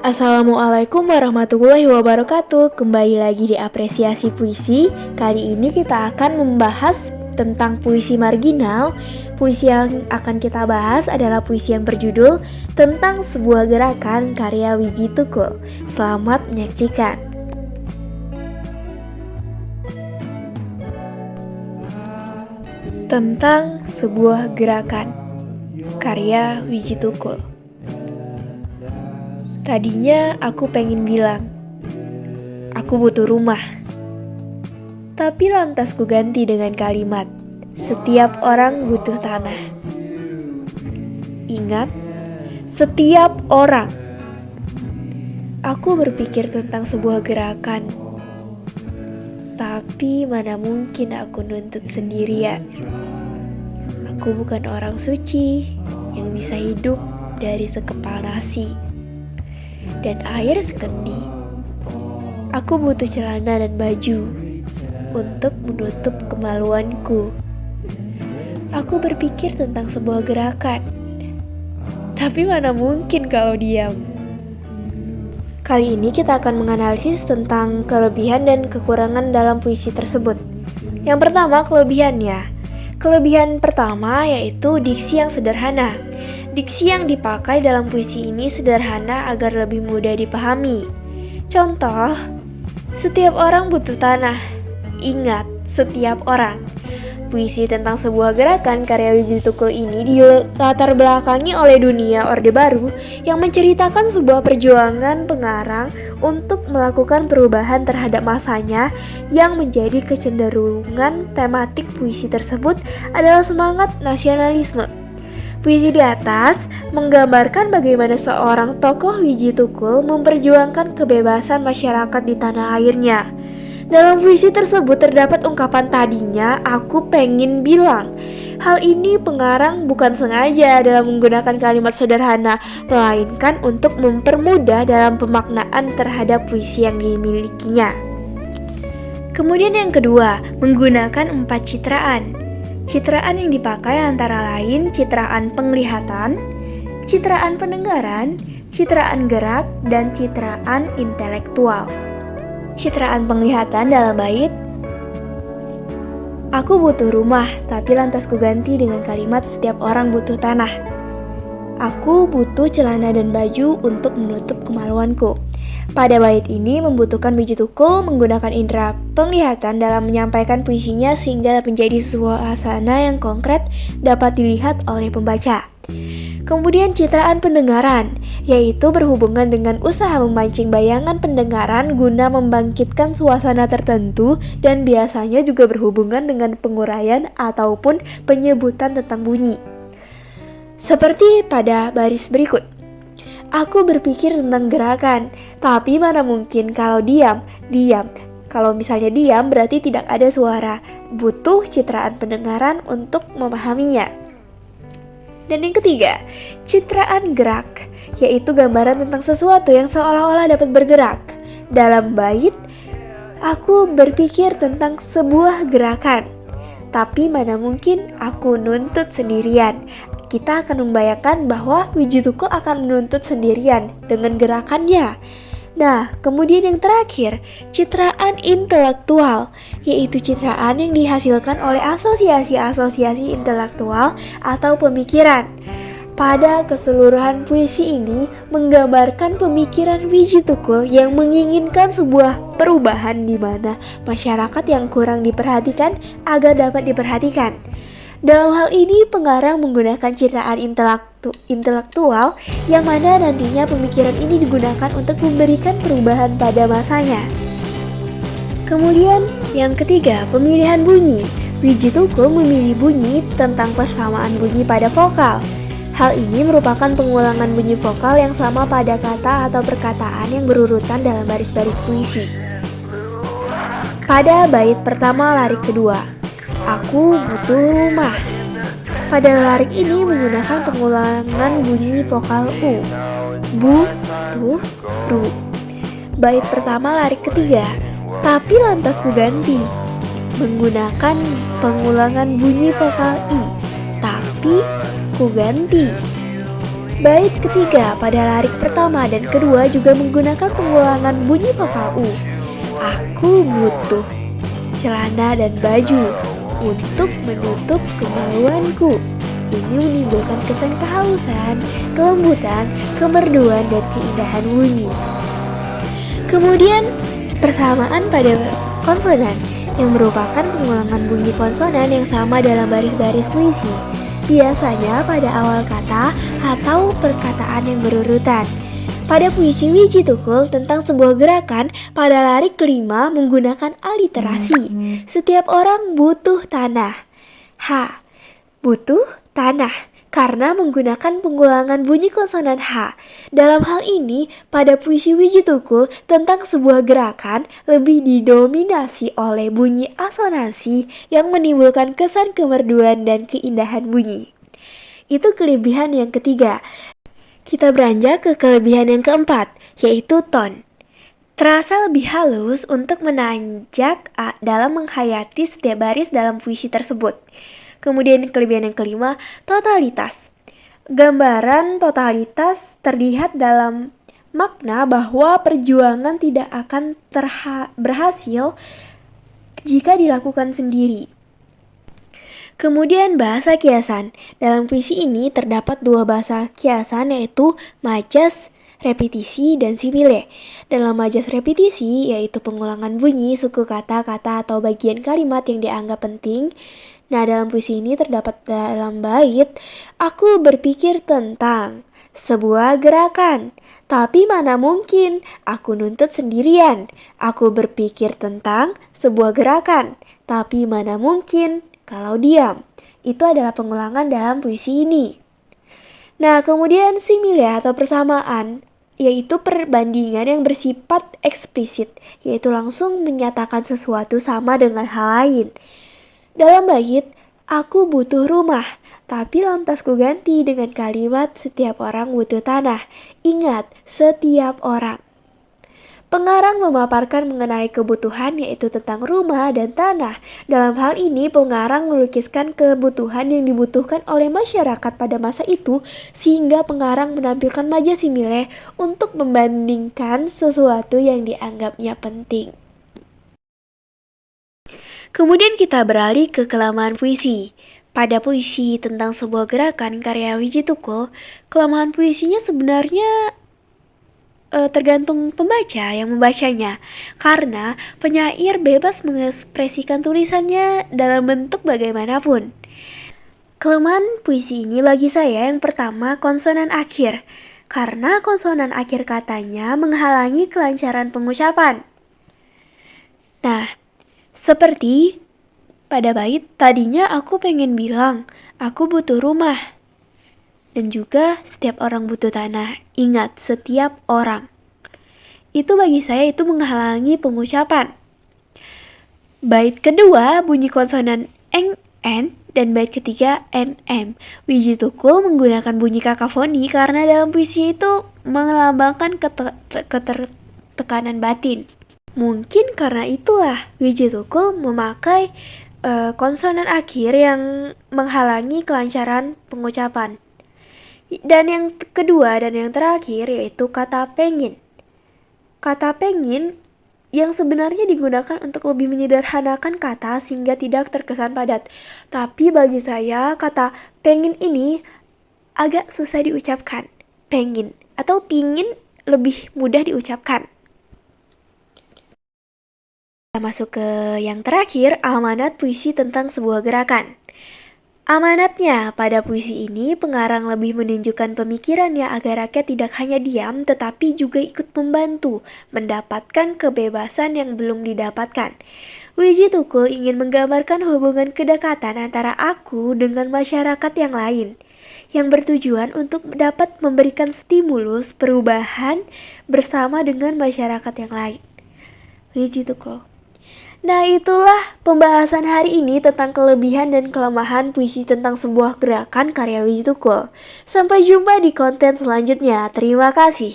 Assalamualaikum warahmatullahi wabarakatuh. Kembali lagi di Apresiasi Puisi. Kali ini kita akan membahas tentang puisi marginal. Puisi yang akan kita bahas adalah puisi yang berjudul Tentang Sebuah Gerakan karya Wiji Tukul. Selamat menyaksikan. Tentang Sebuah Gerakan karya Wiji Tukul. Tadinya aku pengen bilang, aku butuh rumah. Tapi lantas ku ganti dengan kalimat, setiap orang butuh tanah. Ingat, setiap orang. Aku berpikir tentang sebuah gerakan. Tapi mana mungkin aku nuntut sendirian. Aku bukan orang suci yang bisa hidup dari sekepal nasi dan air sekendi. Aku butuh celana dan baju untuk menutup kemaluanku. Aku berpikir tentang sebuah gerakan, tapi mana mungkin kalau diam. Kali ini kita akan menganalisis tentang kelebihan dan kekurangan dalam puisi tersebut. Yang pertama, kelebihannya. Kelebihan pertama yaitu diksi yang sederhana. Diksi yang dipakai dalam puisi ini sederhana agar lebih mudah dipahami. Contoh, setiap orang butuh tanah. Ingat, setiap orang. Puisi tentang sebuah gerakan karya Wiji Tukul ini dilatar belakangi oleh dunia Orde Baru yang menceritakan sebuah perjuangan pengarang untuk melakukan perubahan terhadap masanya. Yang menjadi kecenderungan tematik puisi tersebut adalah semangat nasionalisme. Puisi di atas menggambarkan bagaimana seorang tokoh Wiji Tukul memperjuangkan kebebasan masyarakat di tanah airnya. Dalam puisi tersebut terdapat ungkapan tadinya aku pengen bilang. Hal ini pengarang bukan sengaja dalam menggunakan kalimat sederhana, melainkan untuk mempermudah dalam pemaknaan terhadap puisi yang dimilikinya. Kemudian yang kedua, menggunakan 4 citraan. Citraan yang dipakai antara lain citraan penglihatan, citraan pendengaran, citraan gerak, dan citraan intelektual. Citraan penglihatan dalam bait, aku butuh rumah, tapi lantas ku ganti dengan kalimat setiap orang butuh tanah. Aku butuh celana dan baju untuk menutup kemaluanku. Pada bait ini membutuhkan Wiji Tukul menggunakan indera penglihatan dalam menyampaikan puisinya sehingga menjadi suasana yang konkret dapat dilihat oleh pembaca. Kemudian citraan pendengaran, yaitu berhubungan dengan usaha memancing bayangan pendengaran guna membangkitkan suasana tertentu dan biasanya juga berhubungan dengan penguraian ataupun penyebutan tentang bunyi. Seperti pada baris berikut. Aku berpikir tentang gerakan, tapi mana mungkin kalau diam. Kalau misalnya diam berarti tidak ada suara. Butuh citraan pendengaran untuk memahaminya. Dan yang ketiga, citraan gerak, yaitu gambaran tentang sesuatu yang seolah-olah dapat bergerak. Dalam bait, aku berpikir tentang sebuah gerakan, tapi mana mungkin aku nuntut sendirian. Kita akan membayangkan bahwa Wiji Tukul akan menuntut sendirian dengan gerakannya. Nah, kemudian yang terakhir, citraan intelektual, yaitu citraan yang dihasilkan oleh asosiasi-asosiasi intelektual atau pemikiran. Pada keseluruhan puisi ini menggambarkan pemikiran Wiji Tukul yang menginginkan sebuah perubahan di mana masyarakat yang kurang diperhatikan agar dapat diperhatikan. Dalam hal ini pengarang menggunakan citraan intelektual yang mana nantinya pemikiran ini digunakan untuk memberikan perubahan pada masanya. Kemudian yang ketiga, pemilihan bunyi. Wiji Tukul memilih bunyi tentang persamaan bunyi pada vokal. Hal ini merupakan pengulangan bunyi vokal yang sama pada kata atau perkataan yang berurutan dalam baris-baris puisi. Pada bait pertama larik kedua, aku butuh rumah. Pada larik ini menggunakan pengulangan bunyi vokal U. Bu, tuh, ru. Bait pertama larik ketiga, tapi lantas ku ganti. Menggunakan pengulangan bunyi vokal I, tapi ku ganti. Bait ketiga pada lirik pertama dan kedua juga menggunakan pengulangan bunyi vokal U. Aku butuh celana dan baju untuk menutup kemaluanku. Ini menimbulkan kesan kehalusan, kelembutan, kemerduan, dan keindahan bunyi. Kemudian persamaan pada konsonan yang merupakan pengulangan bunyi konsonan yang sama dalam baris-baris puisi. Biasanya pada awal kata atau perkataan yang berurutan. Pada puisi Wiji Tukul tentang sebuah gerakan, pada lirik kelima menggunakan aliterasi. Setiap orang butuh tanah. H. Butuh tanah karena menggunakan pengulangan bunyi konsonan H. Dalam hal ini, pada puisi Wiji Tukul tentang sebuah gerakan lebih didominasi oleh bunyi asonansi yang menimbulkan kesan kemerduan dan keindahan bunyi. Itu kelebihan yang ketiga. Kita beranjak ke kelebihan yang keempat, yaitu ton. Terasa lebih halus untuk menanjak dalam menghayati setiap baris dalam puisi tersebut. Kemudian kelebihan yang kelima, totalitas. Gambaran totalitas terlihat dalam makna bahwa perjuangan tidak akan berhasil jika dilakukan sendiri. Kemudian bahasa kiasan. Dalam puisi ini terdapat dua bahasa kiasan, yaitu majas repetisi dan simile. Dalam majas repetisi yaitu pengulangan bunyi, suku kata-kata atau bagian kalimat yang dianggap penting. Nah, dalam puisi ini terdapat dalam bait, aku berpikir tentang sebuah gerakan, tapi mana mungkin aku nuntut sendirian. Aku berpikir tentang sebuah gerakan, tapi mana mungkin kalau diam. Itu adalah pengulangan dalam puisi ini. Nah, kemudian simile atau persamaan, yaitu perbandingan yang bersifat eksplisit, yaitu langsung menyatakan sesuatu sama dengan hal lain. Dalam bait, aku butuh rumah, tapi lantas ku ganti dengan kalimat setiap orang butuh tanah. Ingat, setiap orang. Pengarang memaparkan mengenai kebutuhan, yaitu tentang rumah dan tanah. Dalam hal ini, pengarang melukiskan kebutuhan yang dibutuhkan oleh masyarakat pada masa itu, sehingga pengarang menampilkan majas simile untuk membandingkan sesuatu yang dianggapnya penting. Kemudian kita beralih ke kelemahan puisi. Pada puisi tentang sebuah gerakan karya Wiji Tukul, kelemahan puisinya sebenarnya tergantung pembaca yang membacanya, karena penyair bebas mengekspresikan tulisannya dalam bentuk bagaimanapun. Kelemahan puisi ini bagi saya yang pertama konsonan akhir, karena konsonan akhir katanya menghalangi kelancaran pengucapan. Nah, seperti pada bait, tadinya aku pengen bilang, aku butuh rumah. Dan juga setiap orang butuh tanah. Ingat, setiap orang. Itu bagi saya itu menghalangi pengucapan. Bait kedua bunyi konsonan eng, n, dan bait ketiga nm. Wiji Tukul menggunakan bunyi kakafoni karena dalam puisi itu melambangkan ketertekanan batin. Mungkin karena itulah Wiji Tukul memakai konsonan akhir yang menghalangi kelancaran pengucapan. Dan yang kedua dan yang terakhir yaitu kata pengin. Kata pengin yang sebenarnya digunakan untuk lebih menyederhanakan kata sehingga tidak terkesan padat. Tapi bagi saya kata pengin ini agak susah diucapkan. Pengin atau pingin lebih mudah diucapkan. Kita masuk ke yang terakhir, amanat puisi tentang sebuah gerakan. Amanatnya, pada puisi ini pengarang lebih menunjukkan pemikirannya agar rakyat tidak hanya diam tetapi juga ikut membantu mendapatkan kebebasan yang belum didapatkan. Wiji Tukul ingin menggambarkan hubungan kedekatan antara aku dengan masyarakat yang lain yang bertujuan untuk dapat memberikan stimulus perubahan bersama dengan masyarakat yang lain. Wiji Tukul. Nah, itulah pembahasan hari ini tentang kelebihan dan kelemahan puisi tentang sebuah gerakan karya Wiji Tukul. Sampai jumpa di konten selanjutnya. Terima kasih.